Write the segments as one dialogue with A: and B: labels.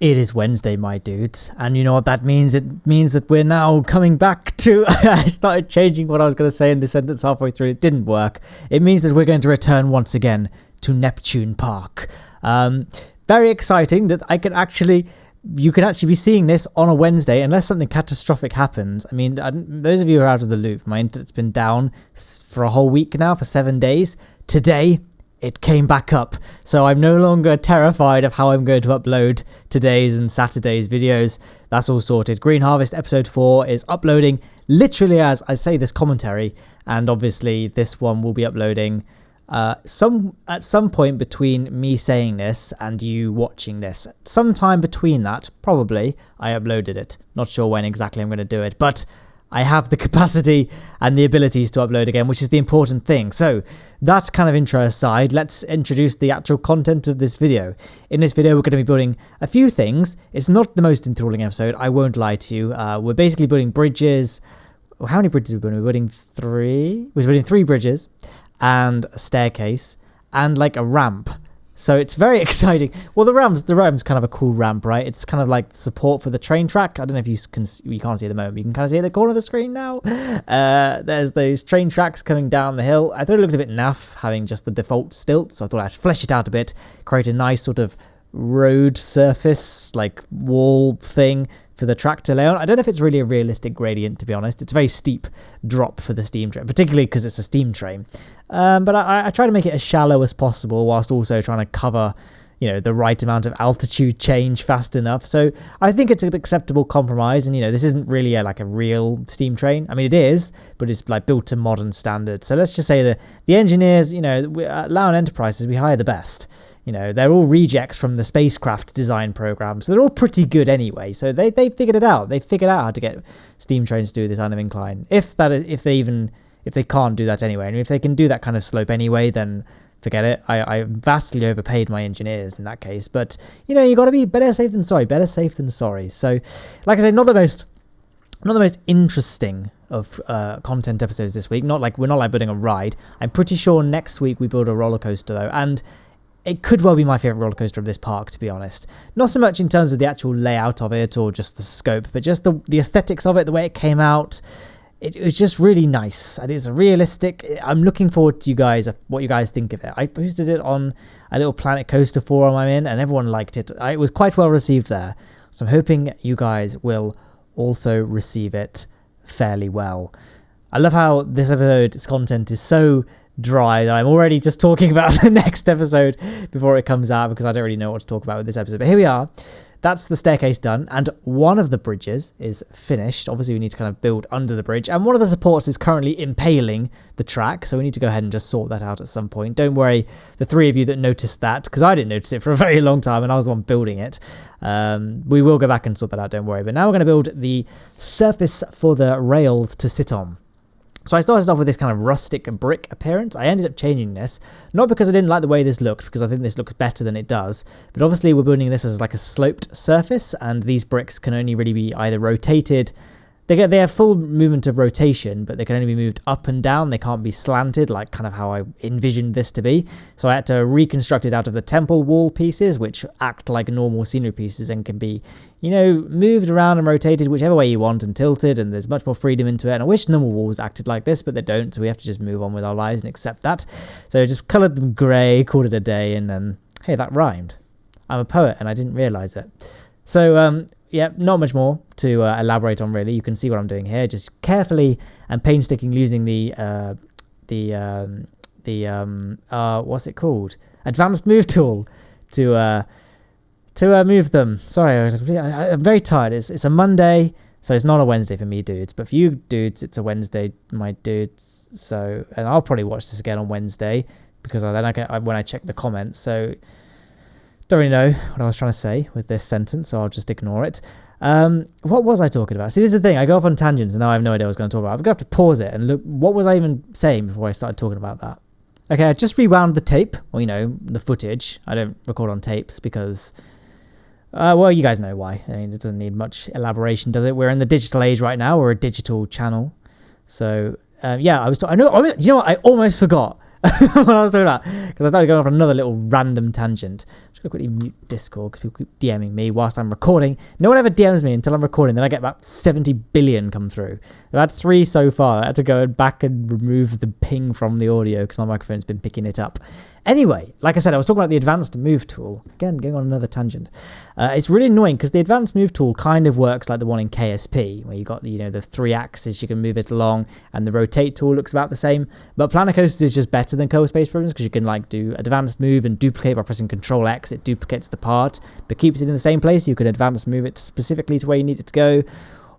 A: It is Wednesday, my dudes, and you know what that means? It means that we're now coming back to... I started changing what I was going to say in the sentence halfway through. It didn't work. It means that we're going to return once again to Neptune Park. Very exciting that you can actually be seeing this on a Wednesday unless something catastrophic happens. I mean, those of you who are out of the loop, my internet's been down for a whole week now, for 7 days. Today, it came back up, so I'm no longer terrified of how I'm going to upload today's and Saturday's videos. That's all sorted. Green Harvest episode 4 is uploading literally as I say this commentary, and obviously this one will be uploading at some point between me saying this and you watching this. Sometime between that, probably, I uploaded it. Not sure when exactly I'm going to do it, but I have the capacity and the abilities to upload again, which is the important thing. So that kind of intro aside, let's introduce the actual content of this video. In this video, we're going to be building a few things. It's not the most enthralling episode, I won't lie to you. We're basically building bridges. How many bridges are we building? We're building 3. We're building 3 bridges and a staircase and like a ramp. So it's very exciting. Well, the ramp's kind of a cool ramp, right? It's kind of like support for the train track. I don't know if you can't see at the moment. You can kind of see at the corner of the screen now. There's those train tracks coming down the hill. I thought it looked a bit naff having just the default stilt, so I thought I'd flesh it out a bit, create a nice sort of road surface, like wall thing for the track to lay on. I don't know if it's really a realistic gradient, to be honest. It's a very steep drop for the steam train, particularly because it's a steam train. But I try to make it as shallow as possible whilst also trying to cover, the right amount of altitude change fast enough. So I think it's an acceptable compromise. And, this isn't really a real steam train. I mean, it is, but it's like built to modern standards. So let's just say that the engineers, at Lowne Enterprises, we hire the best. They're all rejects from the spacecraft design program, so they're all pretty good anyway. So they figured it out. They figured out how to get steam trains to do this kind of incline. If they can't do that anyway, and if they can do that kind of slope anyway, then forget it. I vastly overpaid my engineers in that case. But you got to be better safe than sorry. Better safe than sorry. So, like I said, not the most interesting of content episodes this week. We're not building a ride. I'm pretty sure next week we build a roller coaster though, and it could well be my favourite roller coaster of this park, to be honest. Not so much in terms of the actual layout of it or just the scope, but just the aesthetics of it, the way it came out. It was just really nice, and it's realistic. I'm looking forward to what you guys think of it. I posted it on a little Planet Coaster forum I'm in, and everyone liked it. It was quite well received there, so I'm hoping you guys will also receive it fairly well. I love how this episode's content is so dry that I'm already just talking about the next episode before it comes out, because I don't really know what to talk about with this episode. But here we are. That's the staircase done, and one of the bridges is finished. Obviously, we need to kind of build under the bridge, and one of the supports is currently impaling the track, so we need to go ahead and just sort that out at some point. Don't worry, the 3 of you that noticed that, because I didn't notice it for a very long time, and I was the one building it. We will go back and sort that out, don't worry. But now we're going to build the surface for the rails to sit on. So I started off with this kind of rustic brick appearance. I ended up changing this, not because I didn't like the way this looked, because I think this looks better than it does, but obviously we're building this as like a sloped surface, and these bricks can only really be either rotated. They have full movement of rotation, but they can only be moved up and down. They can't be slanted, like kind of how I envisioned this to be. So I had to reconstruct it out of the temple wall pieces, which act like normal scenery pieces and can be, moved around and rotated whichever way you want and tilted, and there's much more freedom into it. And I wish normal walls acted like this, but they don't, so we have to just move on with our lives and accept that. So I just coloured them grey, called it a day, and then, hey, that rhymed. I'm a poet, and I didn't realise it. So, yeah, not much more to elaborate on, really. You can see what I'm doing here, just carefully and painstakingly using the what's it called? Advanced Move Tool to move them. Sorry, I'm very tired. It's a Monday, so it's not a Wednesday for me, dudes. But for you dudes, it's a Wednesday, my dudes. So, and I'll probably watch this again on Wednesday, because when I check the comments. So, don't really know what I was trying to say with this sentence, so I'll just ignore it. What was I talking about? See, this is the thing. I go off on tangents, and now I have no idea what I was going to talk about. I'm going to have to pause it and look. What was I even saying before I started talking about that? Okay, I just rewound the tape, or, the footage. I don't record on tapes because, well, you guys know why. I mean, it doesn't need much elaboration, does it? We're in the digital age right now. We're a digital channel. So, yeah, I know, you know what? I almost forgot. what I was talking about, because I started going off on another little random tangent. I'm just going to quickly mute Discord because people keep DMing me whilst I'm recording. No one ever DMs me until I'm recording, then I get about 70 billion come through. I've had 3 so far. I had to go back and remove the ping from the audio because my microphone's been picking it up. Anyway, like I said, I was talking about the advanced move tool. Again, going on another tangent. It's really annoying because the advanced move tool kind of works like the one in KSP, where you got the 3 axes, you can move it along, and the rotate tool looks about the same. But Planet Coaster is just better than Kerbal Space Programs because you can do advanced move and duplicate by pressing Control X. It duplicates the part, but keeps it in the same place. You can advance move it specifically to where you need it to go.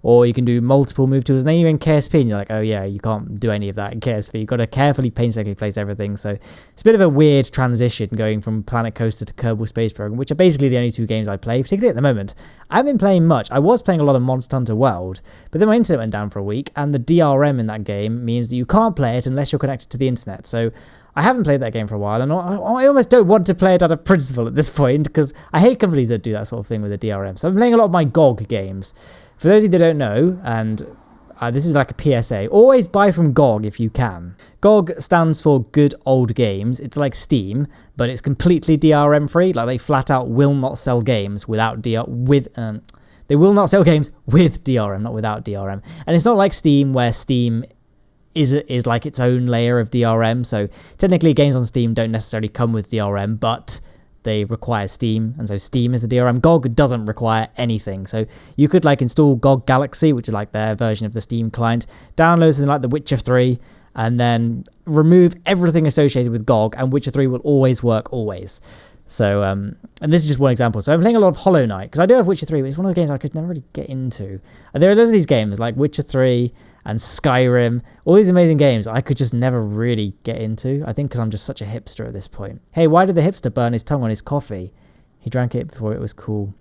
A: Or you can do multiple move tools, and then you're in KSP and you're like, oh yeah, you can't do any of that in KSP. You've got to carefully, painstakingly place everything. So it's a bit of a weird transition going from Planet Coaster to Kerbal Space Program, which are basically the only 2 games I play, particularly at the moment. I haven't been playing much. I was playing a lot of Monster Hunter World, but then my internet went down for a week, and the DRM in that game means that you can't play it unless you're connected to the internet. So I haven't played that game for a while, and I almost don't want to play it out of principle at this point, because I hate companies that do that sort of thing with the DRM. So I'm playing a lot of my GOG games. For those of you that don't know, and this is like a PSA, always buy from GOG if you can. GOG stands for Good Old Games. It's like Steam, but it's completely DRM free. Like, they flat out will not sell games without they will not sell games with DRM, not without DRM. And it's not like Steam, where Steam is like its own layer of DRM. So technically games on Steam don't necessarily come with DRM, but they require Steam, and so Steam is the DRM. GOG doesn't require anything. So you could install GOG Galaxy, which is like their version of the Steam client, download something like The Witcher 3, and then remove everything associated with GOG, and Witcher 3 will always work, always. So, and this is just one example. So I'm playing a lot of Hollow Knight, because I do have Witcher 3, but it's one of those games I could never really get into. And there are loads of these games, like Witcher 3 and Skyrim, all these amazing games I could just never really get into. I think because I'm just such a hipster at this point. Hey, why did the hipster burn his tongue on his coffee? He drank it before it was cool.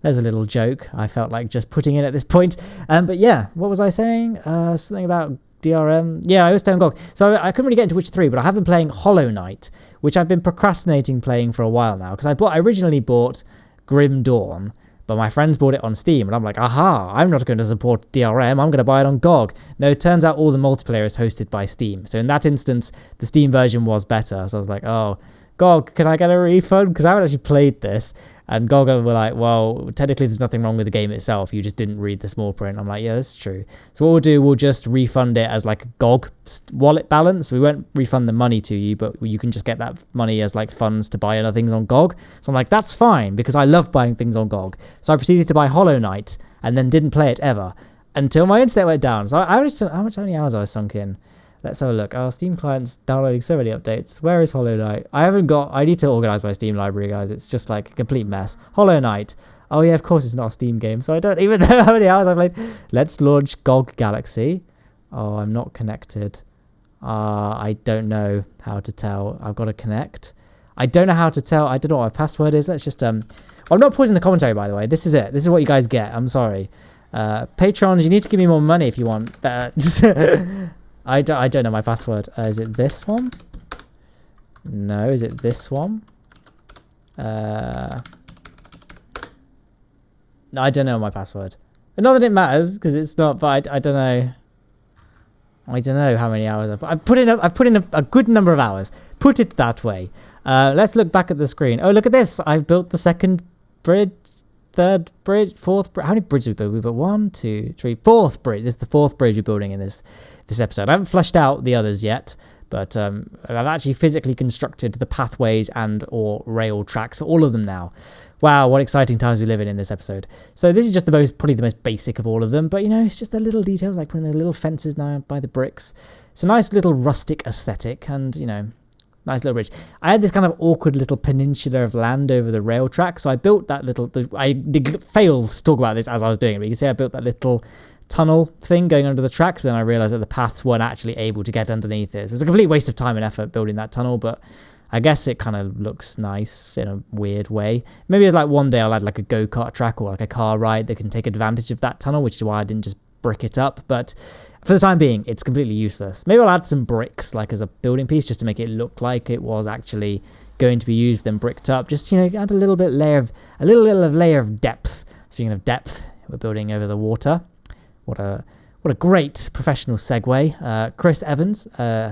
A: There's a little joke I felt like just putting in at this point. But yeah, what was I saying? Something about DRM. Yeah, I was playing GOG. So I couldn't really get into Witcher 3, but I have been playing Hollow Knight, which I've been procrastinating playing for a while now, because I originally bought Grim Dawn, but my friends bought it on Steam, and I'm like, aha, I'm not going to support DRM, I'm going to buy it on GOG. No, it turns out all the multiplayer is hosted by Steam. So in that instance, the Steam version was better. So I was like, oh, GOG, can I get a refund? Because I haven't actually played this. And GOG were like, well, technically there's nothing wrong with the game itself. You just didn't read the small print. I'm like, yeah, that's true. So what we'll do, we'll just refund it as like a GOG wallet balance. We won't refund the money to you, but you can just get that money as like funds to buy other things on GOG. So I'm like, that's fine, because I love buying things on GOG. So I proceeded to buy Hollow Knight and then didn't play it ever until my internet went down. So how many hours I was sunk in? Let's have a look. Our Steam client's downloading so many updates. Where is Hollow Knight? I need to organize my Steam library, guys. It's just like a complete mess. Hollow Knight. Oh yeah, of course it's not a Steam game, so I don't even know how many hours I've played. Let's launch GOG Galaxy. Oh, I'm not connected. I don't know how to tell. I've got to connect. I don't know how to tell. I don't know what my password is. Let's just... I'm not pausing the commentary, by the way. This is it. This is what you guys get. I'm sorry. Patrons, you need to give me more money if you want. I don't know my password. Is it this one? No, is it this one? No, I don't know my password. Not that it matters, because it's not, but I don't know. I don't know how many hours I've put in a good number of hours. Put it that way. Let's look back at the screen. Oh, look at this. I've built the second bridge, third bridge, fourth bridge. How many bridges we built? We built 1, 2, 3, fourth bridge. This is the fourth bridge we're building in this episode. I haven't fleshed out the others yet, but I've actually physically constructed the pathways and or rail tracks for all of them now. Wow, what exciting times we live in this episode. So this is just probably the most basic of all of them, but it's just the little details, like putting the little fences now by the bricks. It's a nice little rustic aesthetic, and nice little bridge. I had this kind of awkward little peninsula of land over the rail track, so I built that little... I failed to talk about this as I was doing it, but you can see I built that little tunnel thing going under the tracks, but then I realised that the paths weren't actually able to get underneath it. So it was a complete waste of time and effort building that tunnel, but I guess it kind of looks nice in a weird way. Maybe it's like one day I'll add like a go-kart track or like a car ride that can take advantage of that tunnel, which is why I didn't just brick it up, but for the time being it's completely useless. Maybe I'll add some bricks like as a building piece just to make it look like it was actually going to be used then bricked up, just add a little layer of depth. Speaking of depth, we're building over the water. What What a great professional segue. Chris Evans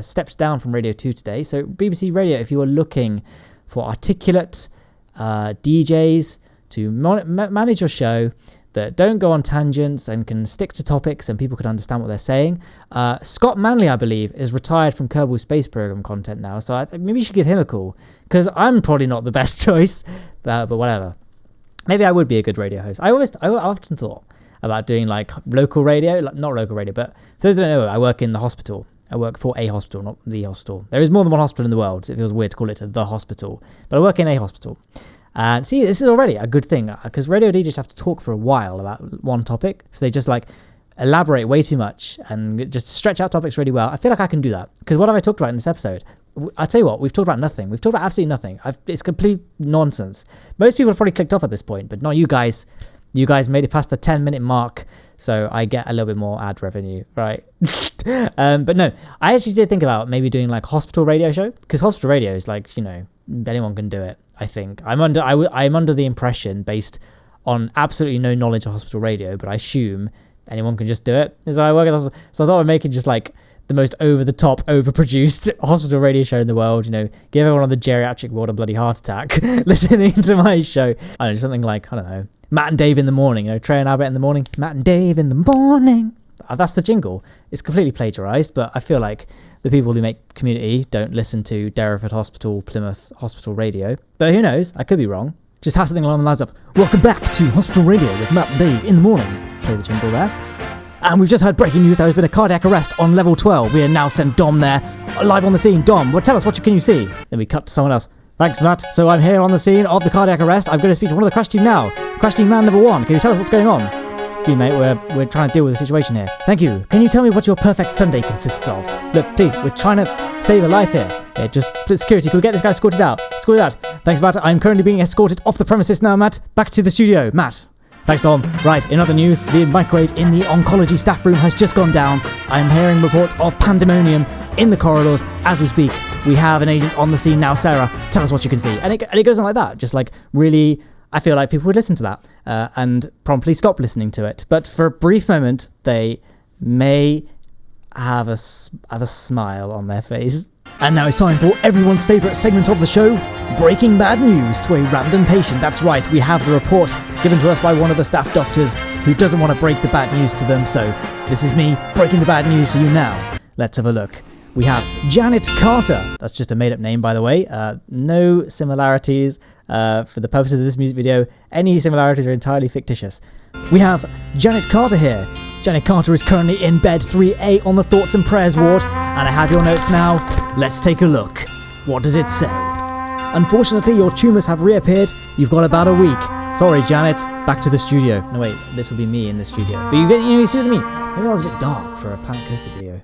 A: steps down from Radio 2 today. So BBC Radio, if you are looking for articulate DJs to manage your show that don't go on tangents and can stick to topics and people can understand what they're saying. Scott Manley, I believe, is retired from Kerbal Space Program content now, so maybe you should give him a call, because I'm probably not the best choice, but whatever. Maybe I would be a good radio host. I often thought about doing like local radio, not local radio, but for those who don't know, I work in the hospital. I work for a hospital, not the hospital. There is more than one hospital in the world, so it feels weird to call it the hospital, but I work in a hospital. And see, this is already a good thing, because radio DJs have to talk for a while about one topic, so they just like elaborate way too much and just stretch out topics really well. I feel like I can do that, because what have I talked about in this episode? I'll tell you what, we've talked about nothing. We've talked about absolutely nothing. It's complete nonsense. Most people have probably clicked off at this point, but not you guys. You guys made it past the 10-minute mark, so I get a little bit more ad revenue, right? But no, I actually did think about maybe doing like hospital radio show, because hospital radio is like, you know, anyone can do it. I think I'm under the impression, based on absolutely no knowledge of hospital radio, but I assume anyone can just do it. So I thought of making just like the most over-the-top, overproduced hospital radio show in the world, you know, give everyone on the geriatric ward a bloody heart attack listening to my show. I don't know, something like, I don't know, Matt and Dave in the morning, you know, Trey and Albert in the morning, Matt and Dave in the morning. That's the jingle. It's completely plagiarised, but I feel like the people who make Community don't listen to Derriford Hospital, Plymouth Hospital Radio. But who knows? I could be wrong. Just have something along the lines of, welcome back to Hospital Radio with Matt and Dave in the morning. Play the jingle there. And we've just heard breaking news. There has been a cardiac arrest on level 12. We have now sent Dom there, live on the scene. Dom, well, tell us, what can you see? Then we cut to someone else. Thanks, Matt. So I'm here on the scene of the cardiac arrest. I'm going to speak to one of the crash team now. Crash team man number 1. Can you tell us what's going on? Excuse me, mate. We're trying to deal with the situation here. Thank you. Can you tell me what your perfect Sunday consists of? Look, please, we're trying to save a life here. Yeah, just security. Can we get this guy escorted out? Escorted out. Thanks, Matt. I'm currently being escorted off the premises now, Matt. Back to the studio, Matt. Thanks, Dom. Right, in other news, the microwave in the oncology staff room has just gone down. I am hearing reports of pandemonium in the corridors as we speak. We have an agent on the scene now. Sarah, tell us what you can see. And it goes on like that. Just like really, I feel like people would listen to that and promptly stop listening to it. But for a brief moment, they may have a smile on their face. And now it's time for everyone's favourite segment of the show, breaking bad news to a random patient. That's right, we have the report given to us by one of the staff doctors who doesn't want to break the bad news to them, so this is me breaking the bad news for you now. Let's have a look. We have Janet Carter. That's just a made-up name, by the way. No similarities for the purposes of this music video. Any similarities are entirely fictitious. We have Janet Carter here. Janet Carter is currently in bed 3A on the Thoughts and Prayers ward, and I have your notes now. Let's take a look. What does it say? Unfortunately, your tumours have reappeared. You've got about a week. Sorry, Janet. Back to the studio. No, wait. This would be me in the studio. But you see what I mean? Maybe that was a bit dark for a Planet Coaster video.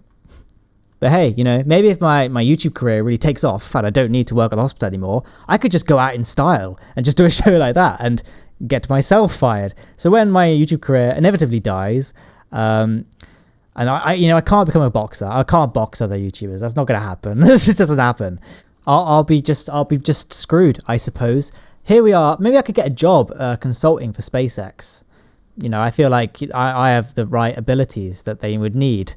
A: But hey, you know, maybe if my YouTube career really takes off and I don't need to work at the hospital anymore, I could just go out in style and just do a show like that and get myself fired. So when my YouTube career inevitably dies, and I can't become a boxer. I can't box other YouTubers. That's not going to happen. This doesn't happen. I'll be just screwed, I suppose. Here we are. Maybe I could get a job consulting for SpaceX. You know, I feel like I have the right abilities that they would need.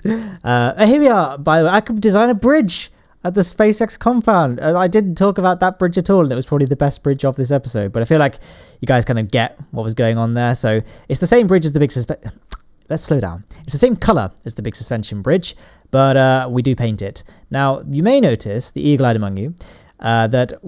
A: Here we are. By the way, I could design a bridge at the SpaceX compound. I didn't talk about that bridge at all, and it was probably the best bridge of this episode. But I feel like you guys kind of get what was going on there. So it's the same bridge as the big Let's slow down. It's the same colour as the big suspension bridge, but we do paint it. Now, you may notice, the eagle-eyed among you, that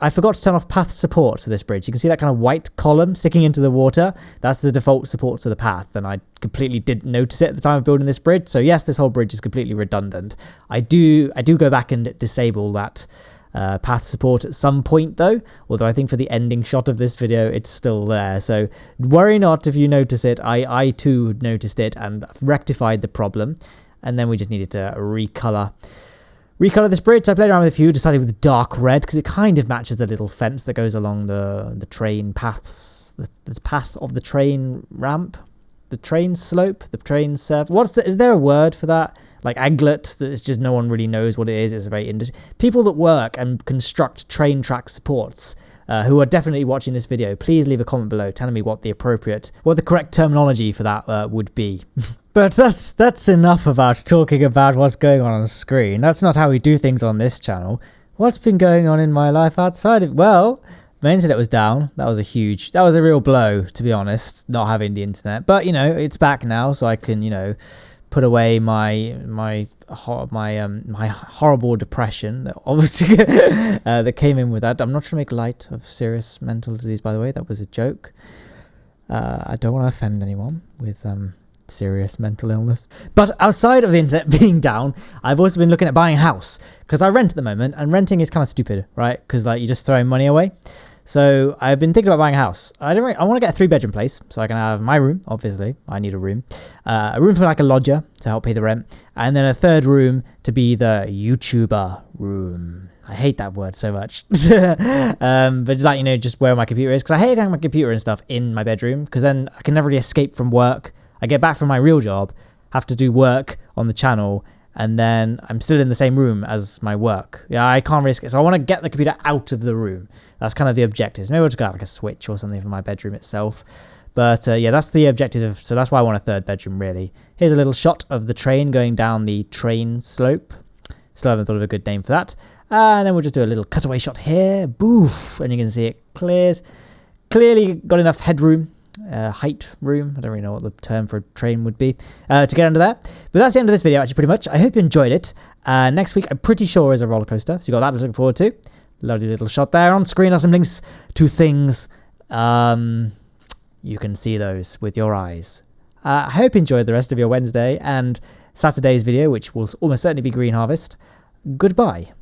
A: I forgot to turn off path support for this bridge. You can see that kind of white column sticking into the water. That's the default support to the path, and I completely didn't notice it at the time of building this bridge. So yes, this whole bridge is completely redundant. I do go back and disable that path support at some point though, although I think for the ending shot of this video it's still there, so worry not if you notice it. I too noticed it and rectified the problem, and then we just needed to recolor this bridge. So I played around with a few, decided with dark red because it kind of matches the little fence that goes along the train paths, the path of the train ramp, the train slope, the train surf. Is there a word for that? Like aglet, that it's just no one really knows what it is. It's a very people that work and construct train track supports who are definitely watching this video, please leave a comment below telling me what the correct terminology for that would be. But that's enough about talking about what's going on the screen. That's not how we do things on this channel. What's been going on in my life outside of... Well, my internet was down. That was a real blow, to be honest, not having the internet. But, you know, it's back now, so I can, you know, put away my horrible depression that obviously that came in with that. I'm not trying to make light of serious mental disease, by the way. That was a joke. I don't want to offend anyone with serious mental illness. But outside of the internet being down, I've also been looking at buying a house because I rent at the moment, and renting is kind of stupid, right? Because like you're just throwing money away. So I've been thinking about buying a house. I want to get a 3-bedroom place so I can have my room. Obviously, I need a room for like a lodger to help pay the rent, and then a 3rd room to be the YouTuber room. I hate that word so much. But like, you know, just where my computer is, because I hate having my computer and stuff in my bedroom, because then I can never really escape from work. I get back from my real job, have to do work on the channel, and then I'm still in the same room as my work. Yeah, I can't risk it. So I want to get the computer out of the room. That's kind of the objective. Maybe I'll just get like a switch or something for my bedroom itself. But yeah, that's the objective. So that's why I want a 3rd bedroom, really. Here's a little shot of the train going down the train slope. Still haven't thought of a good name for that. And then we'll just do a little cutaway shot here. Boof. And you can see it clearly got enough headroom. Height room, I don't really know what the term for a train would be, to get under there. But that's the end of this video, actually, pretty much. I hope you enjoyed it. Next week, I'm pretty sure, is a roller coaster, so you got that to look forward to. Lovely little shot there. On screen are some links to things. You can see those with your eyes. I hope you enjoyed the rest of your Wednesday and Saturday's video, which will almost certainly be Green Harvest. Goodbye.